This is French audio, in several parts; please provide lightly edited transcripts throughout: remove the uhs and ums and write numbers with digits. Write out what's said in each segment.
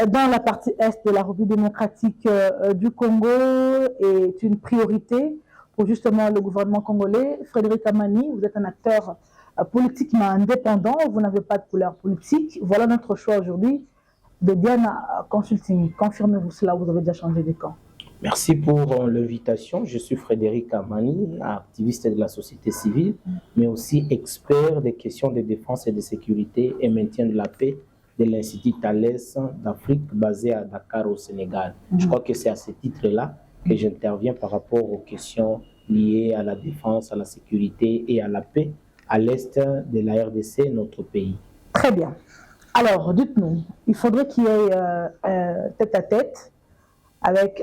dans la partie est de la République démocratique du Congo est une priorité pour justement le gouvernement congolais. Frédéric Amani, vous êtes un acteur politiquement indépendant, vous n'avez pas de couleur politique. Voilà notre choix aujourd'hui de Diana Consulting. Confirmez-vous cela, vous avez déjà changé de camp. Merci pour l'invitation. Je suis Frédéric Amani, activiste de la société civile, mais aussi expert des questions de défense et de sécurité et maintien de la paix de l'Institut Thales d'Afrique basé à Dakar au Sénégal. Je crois que c'est à ce titre-là que j'interviens par rapport aux questions liées à la défense, à la sécurité et à la paix à l'est de la RDC, notre pays. Très bien. Alors, dites-nous, il faudrait qu'il y ait tête-à-tête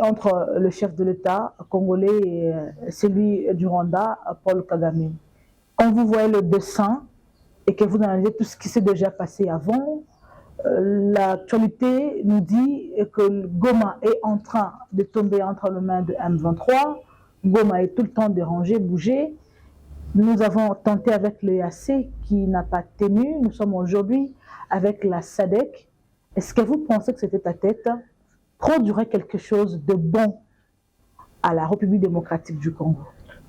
entre le chef de l'État congolais et celui du Rwanda, Paul Kagame. Quand vous voyez le dessin et que vous analysez tout ce qui s'est déjà passé avant, l'actualité nous dit que Goma est en train de tomber entre les mains de M23. Goma est tout le temps dérangé, bougé. Nous avons tenté avec le EAC qui n'a pas tenu. Nous sommes aujourd'hui avec la SADC. Est-ce que vous pensez que c'était à tête produirait quelque chose de bon à la République démocratique du Congo?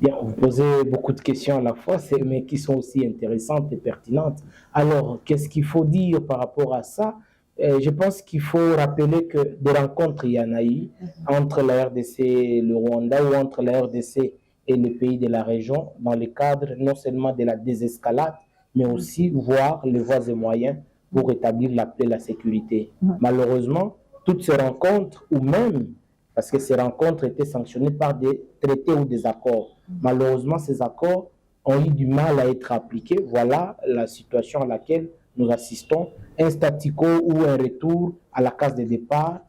Bien, vous posez beaucoup de questions à la fois, mais qui sont aussi intéressantes et pertinentes. Alors, qu'est-ce qu'il faut dire par rapport à ça? Je pense qu'il faut rappeler que des rencontres, il y en a eu entre la RDC et le Rwanda ou entre la RDC et les pays de la région dans le cadre non seulement de la désescalade, mais aussi voir les voies et moyens pour établir la paix et la sécurité. Malheureusement, toutes ces rencontres, ou même parce que ces rencontres étaient sanctionnées par des traités ou des accords. Malheureusement, ces accords ont eu du mal à être appliqués. Voilà la situation à laquelle nous assistons. Un statu quo ou un retour à la case de départ.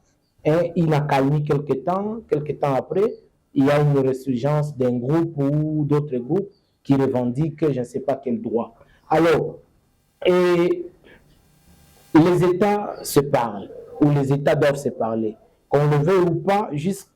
Et il a calmé quelques temps après, il y a une résurgence d'un groupe ou d'autres groupes qui revendiquent je ne sais pas quel droit. Alors, les États se parlent, ou les États doivent se parler. Qu'on le veuille ou pas, jusqu'au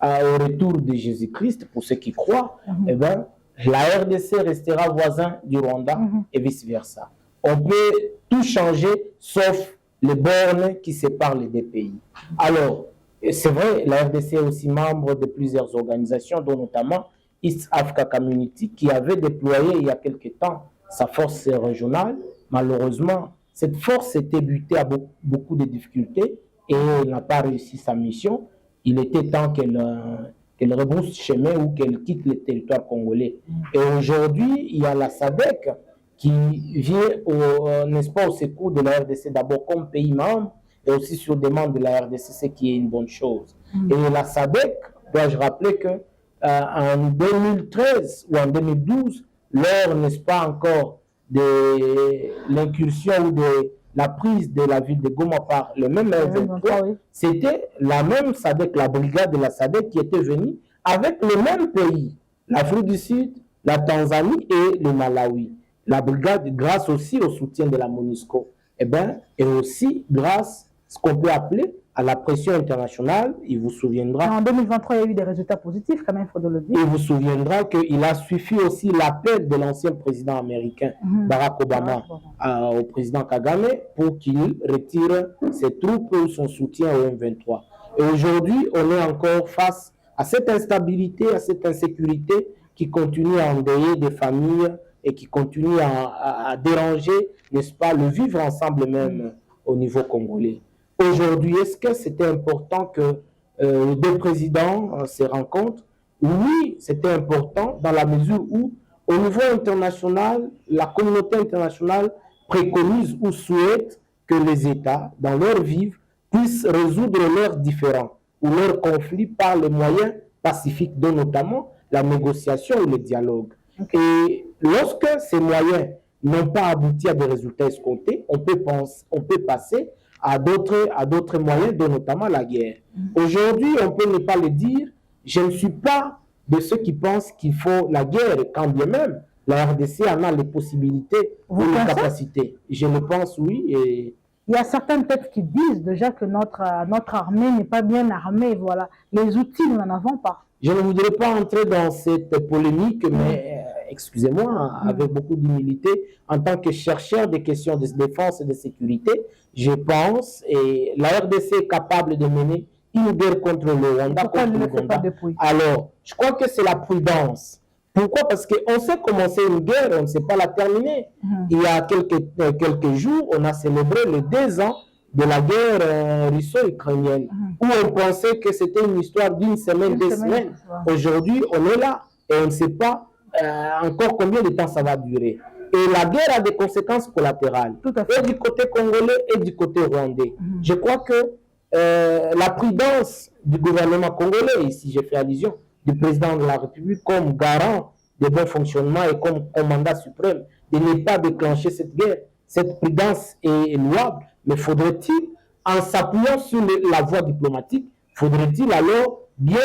retour de Jésus-Christ, pour ceux qui croient, eh ben, la RDC restera voisin du Rwanda et vice-versa. On peut tout changer, sauf les bornes qui séparent les deux pays. Alors, c'est vrai, la RDC est aussi membre de plusieurs organisations, dont notamment East Africa Community, qui avait déployé il y a quelque temps sa force régionale. Malheureusement, cette force était butée à beaucoup de difficultés et n'a pas réussi sa mission. Il était temps qu'elle rebrousse chemin ou qu'elle quitte le territoire congolais. Et aujourd'hui, il y a la SADC qui vient, n'est-ce pas, au secours de la RDC, d'abord comme pays membre et aussi sur demande de la RDC, ce qui est une bonne chose. Et la SADC, dois-je rappeler que en 2013 ou en 2012, lors, n'est-ce pas, encore de l'incursion ou de la prise de la ville de Goma par le même M23, c'était la même SADC, la brigade de la SADC qui était venue avec les mêmes pays, l'Afrique du Sud, la Tanzanie et le Malawi. La brigade, grâce aussi au soutien de la MONUSCO, et aussi grâce à ce qu'on peut appeler à la pression internationale. Il vous souviendra. En 2023, il y a eu des résultats positifs, quand même, il faut le dire. Il vous souviendra qu'il a suffi aussi l'appel de l'ancien président américain Barack Obama au président Kagame pour qu'il retire ses troupes ou son soutien au M23. Et aujourd'hui, on est encore face à cette instabilité, à cette insécurité qui continue à endeuiller des familles et qui continue à déranger, n'est-ce pas, le vivre ensemble même au niveau congolais. Aujourd'hui, est-ce que c'était important que les deux présidents se rencontrent? Oui, c'était important dans la mesure où, au niveau international, la communauté internationale préconise ou souhaite que les États, dans leur vivre, puissent résoudre leurs différends ou leurs conflits par les moyens pacifiques, dont notamment la négociation ou le dialogue. Et lorsque ces moyens n'ont pas abouti à des résultats escomptés, on peut passer à d'autres moyens, dont notamment la guerre. Aujourd'hui, on peut ne pas le dire, je ne suis pas de ceux qui pensent qu'il faut la guerre, quand bien même la RDC en a les possibilités ou les capacités. Je le pense, oui. Et il y a certaines têtes qui disent déjà que notre armée n'est pas bien armée. Voilà. Les outils, nous n'en avons pas. je ne voudrais pas entrer dans cette polémique, mais excusez-moi, avec beaucoup d'humilité, en tant que chercheur des questions de défense et de sécurité, je pense, et la RDC est capable de mener une guerre contre le Rwanda, contre l'Ouganda. Alors, je crois que c'est la prudence. Pourquoi? Parce qu'on sait commencer une guerre, on ne sait pas la terminer. Il y a quelques jours, on a célébré les 2 ans de la guerre russo-ukrainienne, où on pensait que c'était une histoire d'une semaine, 2 semaines. Aujourd'hui, on est là et on ne sait pas encore combien de temps ça va durer. Et la guerre a des conséquences collatérales, et du côté congolais et du côté rwandais. Je crois que la prudence du gouvernement congolais, ici j'ai fait allusion, du président de la République comme garant de bon fonctionnement et comme commandant suprême, de ne pas déclencher cette guerre. Cette prudence est louable, mais faudrait-il, en s'appuyant sur la voie diplomatique, faudrait-il alors bien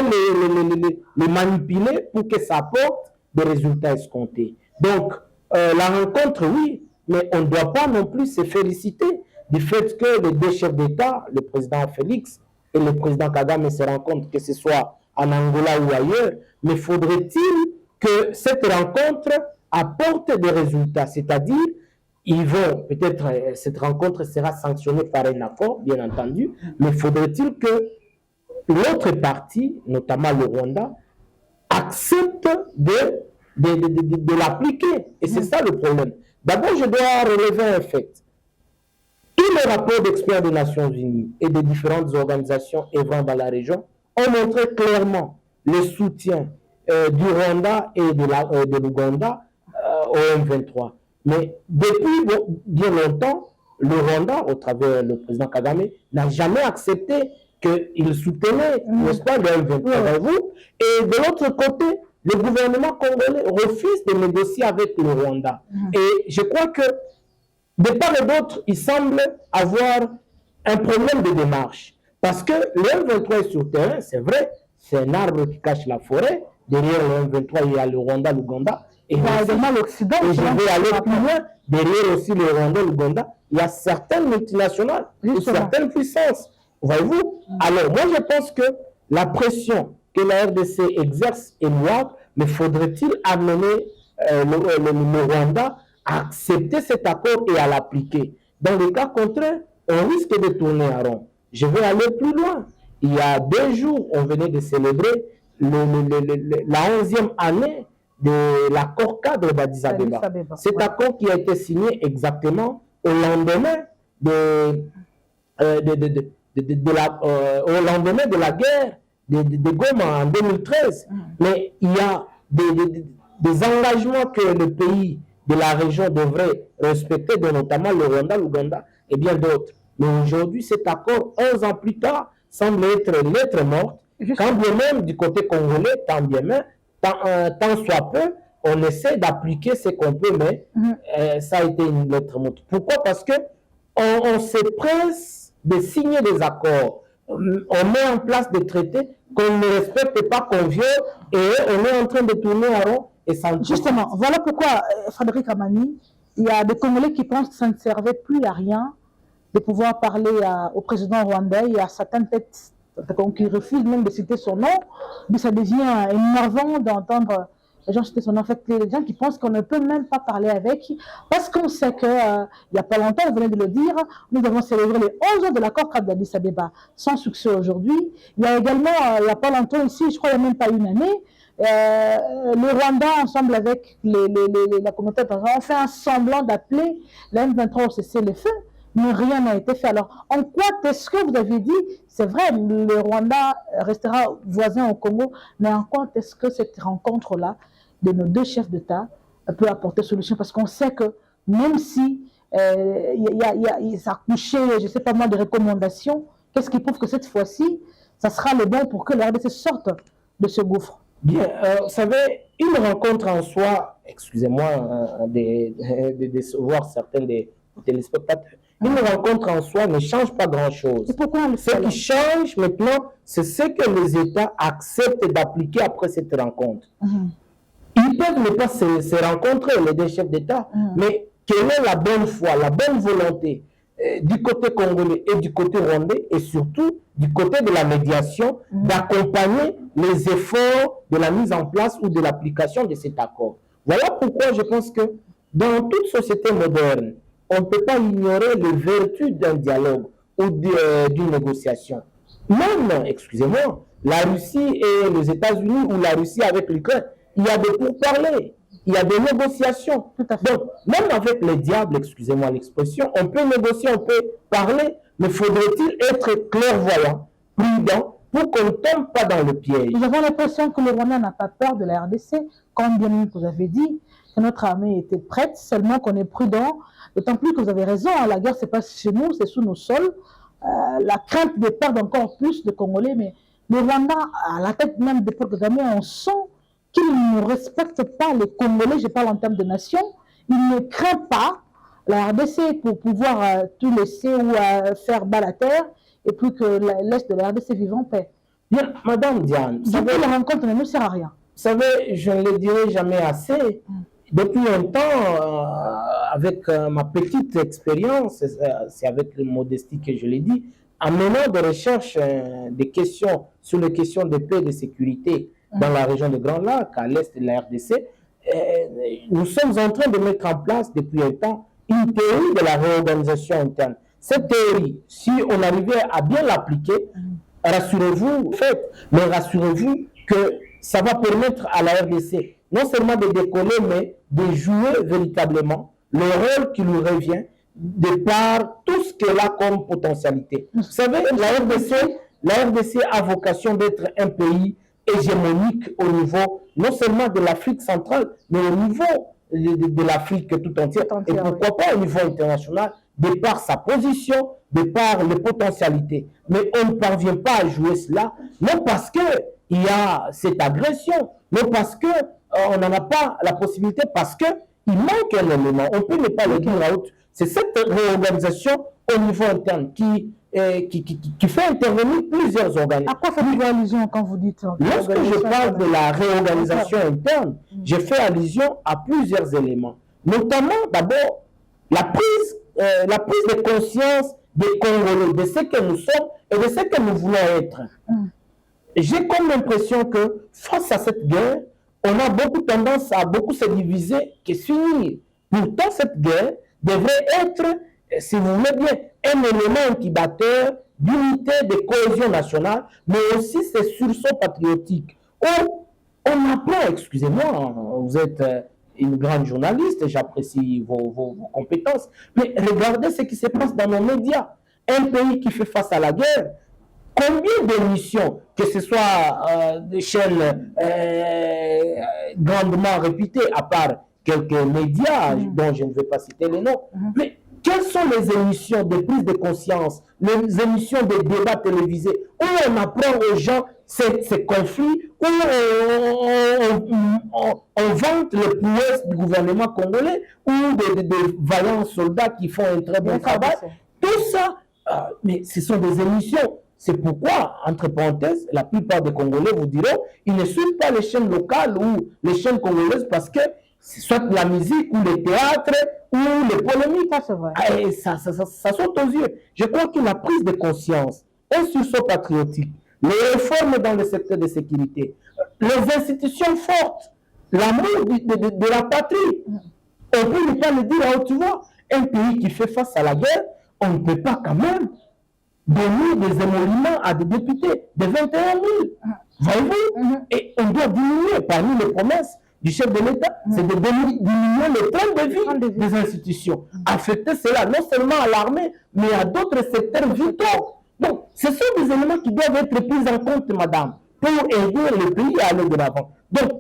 les manipuler pour que ça apporte des résultats escomptés. Donc, la rencontre, oui, mais on ne doit pas non plus se féliciter du fait que les 2 chefs d'État, le président Félix et le président Kagame, se rencontrent, que ce soit en Angola ou ailleurs, mais faudrait-il que cette rencontre apporte des résultats, c'est-à-dire, ils vont, peut-être cette rencontre sera sanctionnée par un accord, bien entendu, mais faudrait-il que l'autre partie, notamment le Rwanda, accepte de l'appliquer. Et c'est ça le problème. D'abord, je dois relever un fait. Tous les rapports d'experts des Nations Unies et des différentes organisations œuvrant dans la région ont montré clairement le soutien du Rwanda et de l'Ouganda au M23. Mais depuis bien longtemps, le Rwanda, au travers du président Kagame, n'a jamais accepté qu'il soutenait, n'est-ce pas, le M23. Et de l'autre côté, le gouvernement congolais refuse de négocier avec le Rwanda. Et je crois que de part et d'autre, il semble avoir un problème de démarche. Parce que le M23 est sur terrain, c'est vrai, c'est un arbre qui cache la forêt. Derrière le M23, il y a le Rwanda, l'Ouganda. Et l'Occident. Et je vais aller plus loin. Derrière aussi le Rwanda, l'Ouganda, il y a certaines multinationales, certaines puissances. Voyez-vous? Alors, moi, je pense que la pression que la RDC exerce est louable, mais faudrait-il amener le Rwanda à accepter cet accord et à l'appliquer? Dans le cas contraire, on risque de tourner à rond. Je vais aller plus loin. Il y a 2 jours, on venait de célébrer la 11e année de l'accord cadre d'Addis Abeba. Cet accord qui a été signé exactement au lendemain de la guerre de Goma en 2013. Mais il y a des engagements que le pays de la région devrait respecter, notamment le Rwanda, l'Ouganda et bien d'autres. Mais aujourd'hui, cet accord, 11 ans plus tard, semble être lettre morte. Quand bien même du côté congolais, tant soit peu, on essaie d'appliquer ce qu'on peut, mais ça a été une lettre morte. Pourquoi? Parce que on se presse de signer des accords. On met en place des traités qu'on ne respecte pas, qu'on viole, et on est en train de tourner à rond. Et ça justement, voilà pourquoi, Frédéric Amani, il y a des Congolais qui pensent que ça ne servait plus à rien de pouvoir parler au président rwandais. Il y a certaines têtes qui refusent même de citer son nom, mais ça devient énervant d'entendre les gens citer son nom. En fait, les gens qui pensent qu'on ne peut même pas parler avec, parce qu'on sait qu'il n'y a pas longtemps, vous venez de le dire, nous avons célébré les 11 ans de l'accord cadre d'Addis Abeba, sans succès aujourd'hui. Il y a également, il n'y a pas longtemps ici, je crois qu'il n'y a même pas une année, le Rwanda, ensemble avec la communauté internationale, ont fait un semblant d'appeler la M23 au cessez-le-feu, mais rien n'a été fait. Alors, en quoi est-ce que vous avez dit, c'est vrai, le Rwanda restera voisin au Congo, mais en quoi est-ce que cette rencontre-là de nos 2 chefs d'État peut apporter solution? Parce qu'on sait que même si ça a couché, je ne sais pas moi, de recommandations, qu'est-ce qui prouve que cette fois-ci, ça sera le bon pour que la RDC sorte de ce gouffre? Bien, vous savez, une rencontre en soi, excusez-moi de décevoir certains des téléspectateurs, une rencontre en soi ne change pas grand-chose. Ce qui change maintenant, c'est ce que les États acceptent d'appliquer après cette rencontre. Ils peuvent ne pas se rencontrer, les 2 chefs d'État, mais quelle est la bonne foi, la bonne volonté du côté congolais et du côté rwandais, et surtout du côté de la médiation, d'accompagner les efforts de la mise en place ou de l'application de cet accord. Voilà pourquoi je pense que dans toute société moderne, on ne peut pas ignorer les vertus d'un dialogue ou d'une négociation. Même, excusez-moi, la Russie et les États-Unis ou la Russie avec l'Ukraine, il y a des pourparlers, il y a des négociations. Donc, même avec les diables, excusez-moi l'expression, on peut négocier, on peut parler, mais faudrait-il être clairvoyant, prudent, pour qu'on ne tombe pas dans le piège. Nous avons l'impression que le Rwanda n'a pas peur de la RDC, comme bien vous avez dit, que notre armée était prête, seulement qu'on est prudent, d'autant plus que vous avez raison, hein, la guerre c'est pas chez nous, c'est sous nos sols. La crainte de perdre encore plus de Congolais, mais le Rwanda, à la tête même de Paul Kagame, on sent qu'il ne respecte pas les Congolais, je parle en termes de nation, il ne craint pas la RDC pour pouvoir tout laisser ou faire bas la terre, et puis que l'Est de la RDC vive en paix. Bien, Madame Diane, Du coup, la rencontre ne nous sert à rien. Vous savez, je ne le dirai jamais assez. Depuis longtemps, avec ma petite expérience, c'est avec modestie que je l'ai dit, en menant des recherches, des questions sur les questions de paix et de sécurité dans la région de Grand Lac, à l'est de la RDC, nous sommes en train de mettre en place depuis un temps une théorie de la réorganisation interne. Cette théorie, si on arrivait à bien l'appliquer, rassurez-vous, faites, mais rassurez-vous que ça va permettre à la RDC non seulement de décoller, mais de jouer véritablement le rôle qui lui revient de par tout ce qu'elle a comme potentialité. Vous savez, la RDC a vocation d'être un pays hégémonique au niveau non seulement de l'Afrique centrale, mais au niveau de l'Afrique tout entière, et pourquoi pas au niveau international, de par sa position, de par les potentialités. Mais on ne parvient pas à jouer cela, non parce qu'il y a cette agression, non parce qu'on n'en a pas la possibilité, parce qu'il manque un élément. On peut ne pas le dire à haute. C'est cette réorganisation au niveau interne qui fait intervenir plusieurs organismes. À quoi faites-vous allusion quand vous dites Lorsque je parle de la réorganisation interne, je fais allusion à plusieurs éléments. Notamment, d'abord, la prise de conscience des Congolais, de ce que nous sommes et de ce que nous voulons être. J'ai comme l'impression que face à cette guerre, on a beaucoup tendance à beaucoup se diviser que s'unir. Pourtant, cette guerre devrait être, si vous voulez bien, un élément incubateur d'unité, de cohésion nationale, mais aussi ce sursaut patriotique. Où on apprend, excusez-moi, vous êtes une grande journaliste, j'apprécie vos compétences, mais regardez ce qui se passe dans nos médias. Un pays qui fait face à la guerre, combien d'émissions, que ce soit des chaînes grandement réputées, à part quelques médias dont je ne vais pas citer les noms, mais quelles sont les émissions de prise de conscience, les émissions de débats télévisés, où on apprend aux gens ces conflits, où on vante les prouesses du gouvernement congolais, ou des vaillants soldats qui font un très bon travail. Tout ça, mais ce sont des émissions. C'est pourquoi, entre parenthèses, la plupart des Congolais vous diront, ils ne suivent pas les chaînes locales ou les chaînes congolaises parce que c'est soit la musique ou le théâtre ou les polémiques. Ça, c'est vrai. Et ça saute aux yeux. Je crois que la prise de conscience, un sursaut patriotique, les réformes dans le secteur de sécurité, les institutions fortes, l'amour de la patrie, on peut ne pas le dire à haute voix. Un pays qui fait face à la guerre, on ne peut pas quand même donner des émoluments à des députés de 21 000. Voyez-vous? Et on doit diminuer parmi les promesses du chef de l'État, c'est de diminuer le train de vie des institutions. Affecter cela non seulement à l'armée, mais à d'autres secteurs vitaux. Donc, ce sont des éléments qui doivent être pris en compte, madame, pour aider le pays à aller de l'avant. Donc,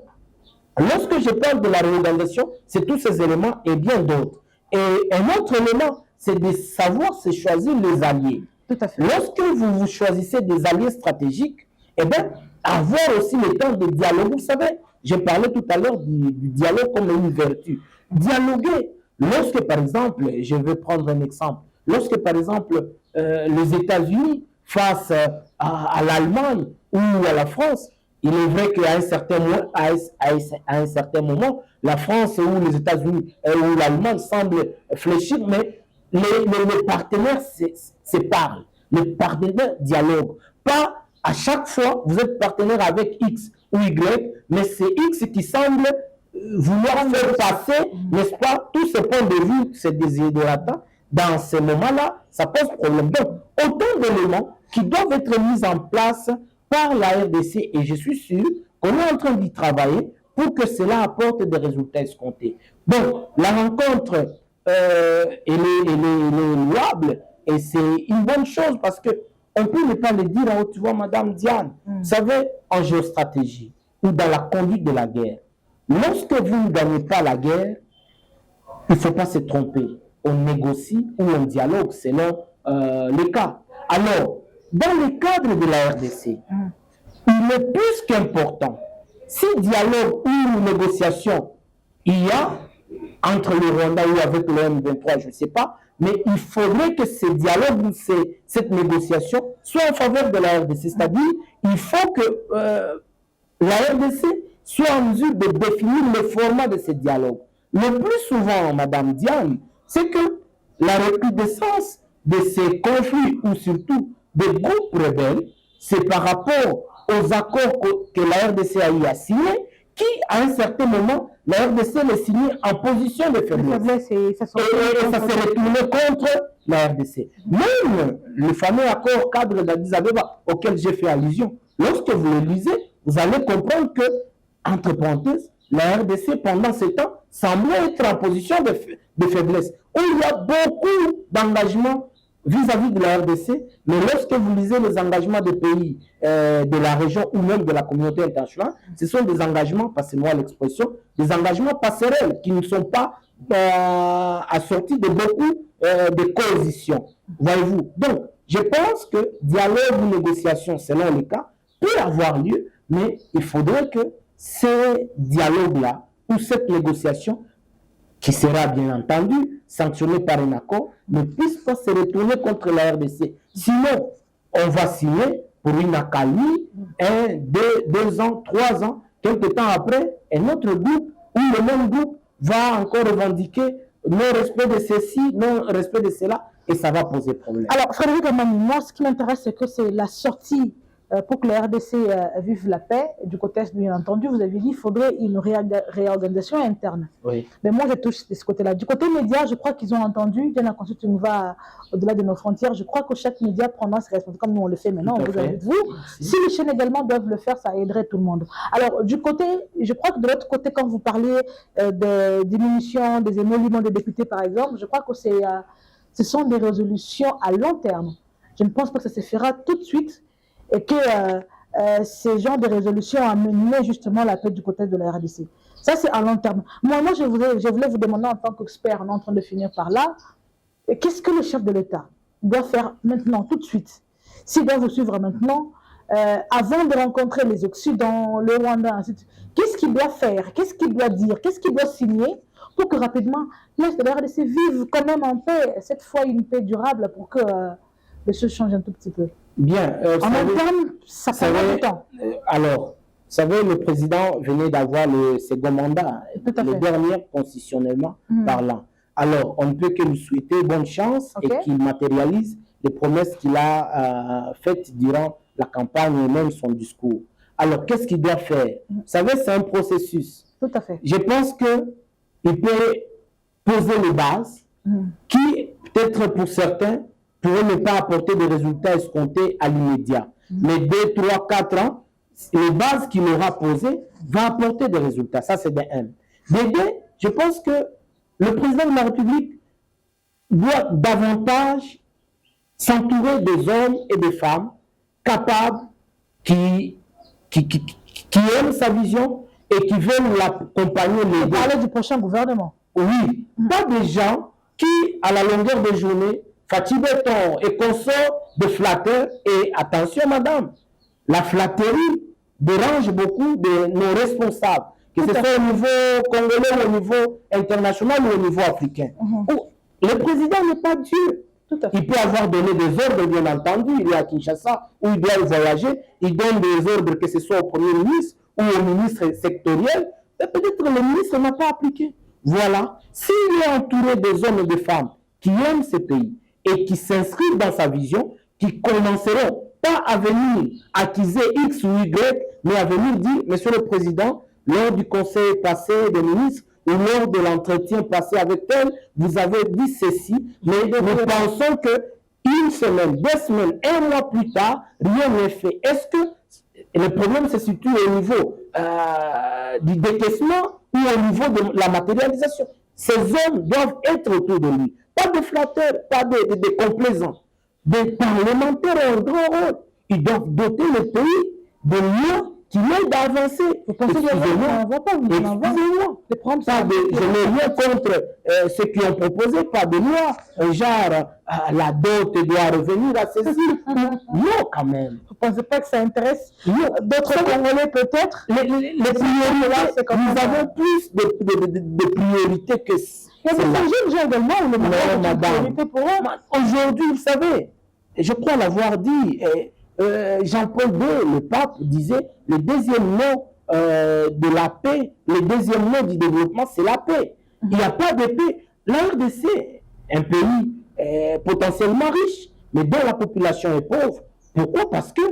lorsque je parle de la réorganisation, c'est tous ces éléments et bien d'autres. Et un autre élément, c'est de savoir se choisir les alliés. Tout à fait. Lorsque vous choisissez des alliés stratégiques, eh bien, avoir aussi le temps de dialoguer. Vous savez, j'ai parlé tout à l'heure du dialogue comme une vertu. Dialoguer, lorsque par exemple, je vais prendre un exemple, lorsque par exemple les États-Unis face à l'Allemagne ou à la France, il est vrai qu'à un certain moment, la France ou les États-Unis ou l'Allemagne semblent fléchir, mais les partenaires se parlent, les partenaires dialoguent. Pas à chaque fois, vous êtes partenaire avec X ou Y, mais c'est X qui semble vouloir faire passer, n'est-ce pas, tous ces points de vue, ces désiderata, dans ces moments-là, ça pose problème. Donc, autant d'éléments qui doivent être mis en place par la RDC, et je suis sûr qu'on est en train d'y travailler pour que cela apporte des résultats escomptés. Donc, la rencontre, elle est louable, et c'est une bonne chose parce que on peut ne pas le dire, tu vois, Madame Diane, vous savez, en géostratégie ou dans la conduite de la guerre, lorsque vous ne gagnez pas la guerre, il ne faut pas se tromper. On négocie ou on dialogue selon les cas. Alors, dans le cadre de la RDC, il est plus qu'important, si dialogue ou négociation il y a entre le Rwanda ou avec le M23, je ne sais pas, mais il faudrait que ce dialogue ou cette négociation soit en faveur de la RDC. C'est-à-dire, il faut que la RDC soit en mesure de définir le format de ce dialogue. Le plus souvent, Madame Diane, c'est que la recrudescence de ces conflits ou surtout des groupes rebelles, c'est par rapport aux accords que la RDC a eu à signer, qui, à un certain moment, la RDC les signé en position de faiblesse. Et ça s'est retourné contre la RDC. Même le fameux accord cadre d'Addis Abeba auquel j'ai fait allusion, lorsque vous le lisez, vous allez comprendre que, entre parenthèses, la RDC, pendant ce temps, semblait être en position de faiblesse. Où il y a beaucoup d'engagements vis-à-vis de la RDC, mais lorsque vous lisez les engagements des pays de la région ou même de la communauté internationale, ce sont des engagements, passez-moi l'expression, des engagements passerelles qui ne sont pas assortis de beaucoup de coalitions. Voyez-vous. Donc, je pense que dialogue ou négociation, selon les cas, peut avoir lieu, mais il faudrait que ces dialogues-là ou cette négociation, qui sera bien entendu sanctionnée par un accord, ne puisse pas se retourner contre la RDC. Sinon, on va signer pour une accalmie, 1, 2 ans, 3 ans, quelques temps après, un autre groupe ou le même groupe va encore revendiquer non-respect de ceci, non-respect de cela, et ça va poser problème. Alors, Frédéric Amani, moi, ce qui m'intéresse, c'est que c'est la sortie pour que la RDC vive la paix. Du côté est, bien entendu, vous avez dit qu'il faudrait une réorganisation interne. Oui. Mais moi, je touche de ce côté-là. Du côté média, je crois qu'ils ont entendu, bien entendu, tu nous vas au-delà de nos frontières. Je crois que chaque média prendra ses responsabilités, comme nous on le fait maintenant, vous avec vous. Si les chaînes également doivent le faire, ça aiderait tout le monde. Alors, du côté, je crois que de l'autre côté, quand vous parlez de diminution des émoluments des députés, par exemple, je crois que ce sont des résolutions à long terme. Je ne pense pas que ça se fera tout de suite, et que ces genres de résolutions amènent justement la paix du côté de la RDC. Ça, c'est à long terme. Moi je voulais vous demander en tant qu'expert, on est en train de finir par là, qu'est-ce que le chef de l'État doit faire maintenant, tout de suite? S'il doit vous suivre maintenant, avant de rencontrer les Occidentaux, le Rwanda, ainsi de suite, qu'est-ce qu'il doit faire? Qu'est-ce qu'il doit dire? Qu'est-ce qu'il doit signer pour que rapidement, l'Est de la RDC vive quand même en paix, cette fois une paix durable, pour que les choses changent un tout petit peu? Bien. En même temps, ça prend du temps. Alors, vous savez, le président venait d'avoir le second mandat, le dernier constitutionnellement parlant. Alors, on ne peut que lui souhaiter bonne chance et qu'il matérialise les promesses qu'il a faites durant la campagne et même son discours. Alors, qu'est-ce qu'il doit faire? Vous savez, c'est un processus. Tout à fait. Je pense qu'il peut poser les bases qui, peut-être pour certains, pourrait ne pas apporter de résultats escomptés à l'immédiat. Mais 2, 3, 4 ans, les bases qu'il aura posées vont apporter des résultats. Ça, c'est de 1. De 2, je pense que le président de la République doit davantage s'entourer des hommes et des femmes capables, qui aiment sa vision et qui veulent l'accompagner. Vous parlez du prochain gouvernement. Oui, pas des gens qui, à la longueur des journées, Fatih Béton et consort de flatteurs. Et attention, madame, la flatterie dérange beaucoup de nos responsables, que ce soit au niveau congolais, au niveau international ou au niveau africain. Le président n'est pas Dieu. Il peut avoir donné des ordres, bien entendu. Il est à Kinshasa, où il doit voyager. Il donne des ordres, que ce soit au Premier ministre ou au ministre sectoriel. Et peut-être le ministre n'a pas appliqué. Voilà. S'il est entouré des hommes et des femmes qui aiment ce pays, et qui s'inscrivent dans sa vision, qui commenceront pas à venir accuser X ou Y, mais à venir dire, Monsieur le Président, lors du conseil passé des ministres, ou lors de l'entretien passé avec elle, vous avez dit ceci, mais nous pensons que une semaine, 2 semaines, 1 mois plus tard, rien n'est fait. Est-ce que le problème se situe au niveau du décaissement ou au niveau de la matérialisation? Ces hommes doivent être autour de lui. Pas de flatteurs, pas de complaisants. Des parlementaires ont un grand rôle. Ils doivent doter le pays de lois qui l'aident à avancer. Vous pensez que Excusez-moi. Je n'ai rien contre ceux qui ont proposé, pas de loi, genre la dot doit revenir à ceci. Non, quand même. Vous ne pensez pas que ça intéresse d'autres Congolais peut-être? Les priorités, c'est comme nous avons plus de priorités que mais c'est jeunes gens également, on est madame. Pour eux. Aujourd'hui, vous savez, je crois l'avoir dit, Jean-Paul II, le pape, disait le deuxième mot de la paix, le deuxième mot du développement, c'est la paix. Il n'y a pas de paix. La RDC, un pays potentiellement riche, mais dont la population est pauvre. Pourquoi? Parce que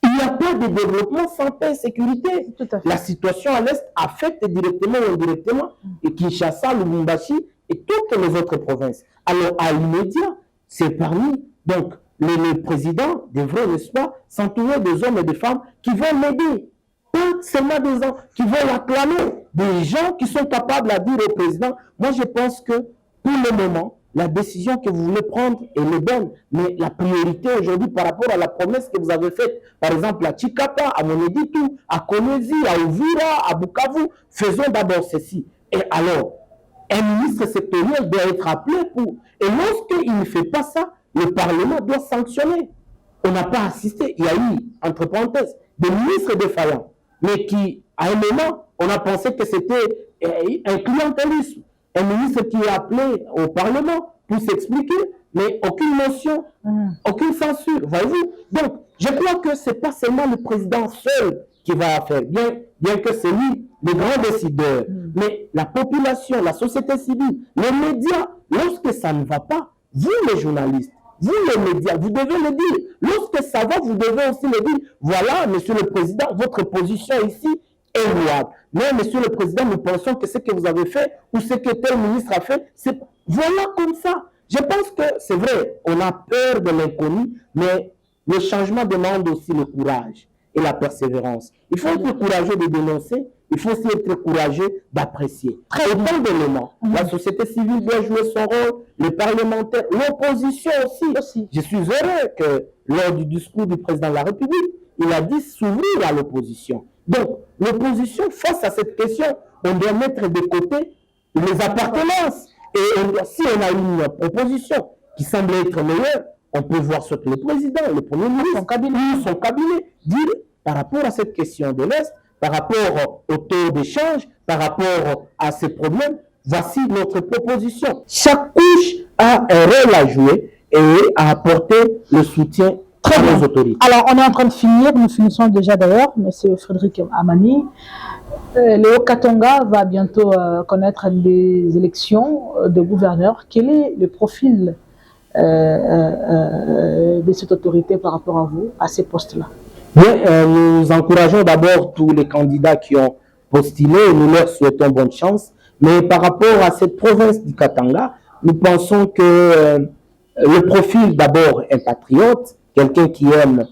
il n'y a pas de développement sans paix et sécurité. La situation à l'Est affecte directement ou indirectement et Kinshasa, Lubumbashi et toutes les autres provinces. Alors, à l'immédiat, c'est parmi. Donc, le président devrait, n'est-ce pas, s'entourer des hommes et des femmes qui vont l'aider. Pas seulement des gens qui vont l'acclamer. Des gens qui sont capables de dire au président, moi je pense que pour le moment, la décision que vous voulez prendre, elle est bonne. Mais la priorité aujourd'hui par rapport à la promesse que vous avez faite, par exemple à Chikata, à Moneditu, à Konezi, à Uvira, à Bukavu, faisons d'abord ceci. Et alors, un ministre sectoriel doit être appelé pour... Et lorsqu'il ne fait pas ça, le Parlement doit sanctionner. On n'a pas assisté. Il y a eu, entre parenthèses, des ministres défaillants, mais qui, à un moment, on a pensé que c'était un clientélisme. Un ministre qui est appelé au Parlement pour s'expliquer, mais aucune mention, aucune censure, voyez-vous. Donc, je crois que ce n'est pas seulement le président seul qui va faire, bien que c'est lui le grand décideur, mais la population, la société civile, les médias, lorsque ça ne va pas, vous les journalistes, vous les médias, vous devez le dire. Lorsque ça va, vous devez aussi le dire. Voilà, monsieur le président, votre position ici est louable. Mais, monsieur le président, nous pensons que ce que vous avez fait ou ce que tel ministre a fait, c'est voilà comme ça. Je pense que c'est vrai, on a peur de l'inconnu, mais le changement demande aussi le courage et la persévérance. Il faut être courageux de dénoncer, il faut aussi être courageux d'apprécier. Autant d'éléments. La société civile doit jouer son rôle, les parlementaires, l'opposition aussi. Je suis heureux que lors du discours du président de la République, il a dit s'ouvrir à l'opposition. Donc, l'opposition, face à cette question, on doit mettre de côté les appartenances. Et si on a une proposition qui semble être meilleure, on peut voir ce que le président, le premier ministre, son cabinet, dire par rapport à cette question de l'Est, par rapport au taux d'échange, par rapport à ces problèmes, voici notre proposition. Chaque couche a un rôle à jouer et à apporter le soutien aux autorités. Alors, on est en train de finir, nous finissons déjà d'ailleurs, M. Frédéric Amani. Le Haut-Katanga va bientôt connaître des élections de gouverneurs. Quel est le profil de cette autorité par rapport à vous, à ces postes-là? Bien, nous encourageons d'abord tous les candidats qui ont postulé et nous leur souhaitons bonne chance. Mais par rapport à cette province du Katanga, nous pensons que le profil d'abord un patriote, quelqu'un qui aime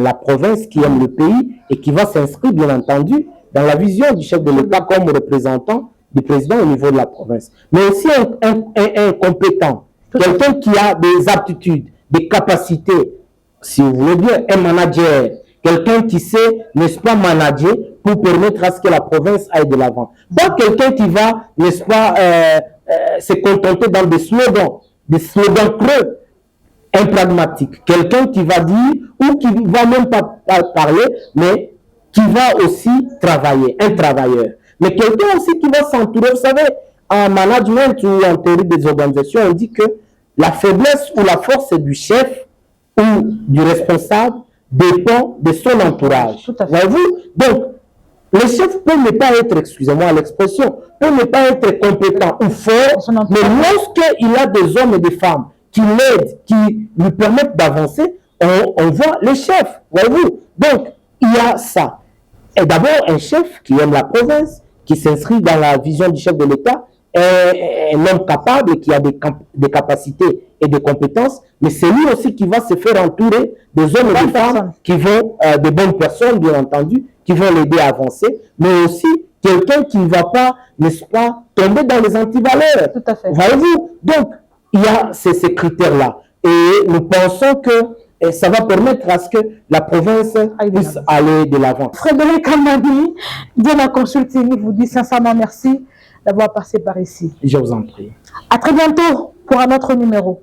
la province, qui aime le pays et qui va s'inscrire bien entendu dans la vision du chef de l'État comme représentant du président au niveau de la province. Mais aussi un compétent, quelqu'un qui a des aptitudes, des capacités, si vous voulez bien, un manager, quelqu'un qui sait, n'est-ce pas, manager pour permettre à ce que la province aille de l'avant. Pas quelqu'un qui va, n'est-ce pas, se contenter dans des slogans creux, impragmatiques. Quelqu'un qui va dire, ou qui ne va même pas parler, mais qui va aussi travailler, un travailleur. Mais quelqu'un aussi qui va s'entourer, vous savez, en management ou en théorie des organisations, on dit que la faiblesse ou la force du chef ou du responsable dépend de son entourage. Voyez-vous? Donc, le chef peut ne pas être, excusez-moi l'expression, peut ne pas être compétent ou fort, mais lorsqu'il a des hommes et des femmes qui l'aident, qui lui permettent d'avancer, on voit le chef, voyez-vous. Donc, il y a ça. Et d'abord, un chef qui aime la province, qui s'inscrit dans la vision du chef de l'État, un homme capable, qui a des capacités et des compétences, mais c'est lui aussi qui va se faire entourer des hommes et des femmes qui vont, des bonnes personnes, bien entendu, qui vont l'aider à avancer, mais aussi quelqu'un qui ne va pas, n'est-ce pas, tomber dans les antivaleurs. Tout à fait. Voyez-vous? Donc, il y a ces critères-là. Et nous pensons que ça va permettre à ce que la province puisse aller de l'avant. Frédéric Amadi, Diana Consulting vous dit sincèrement merci d'avoir passé par ici. Je vous en prie. À très bientôt pour un autre numéro.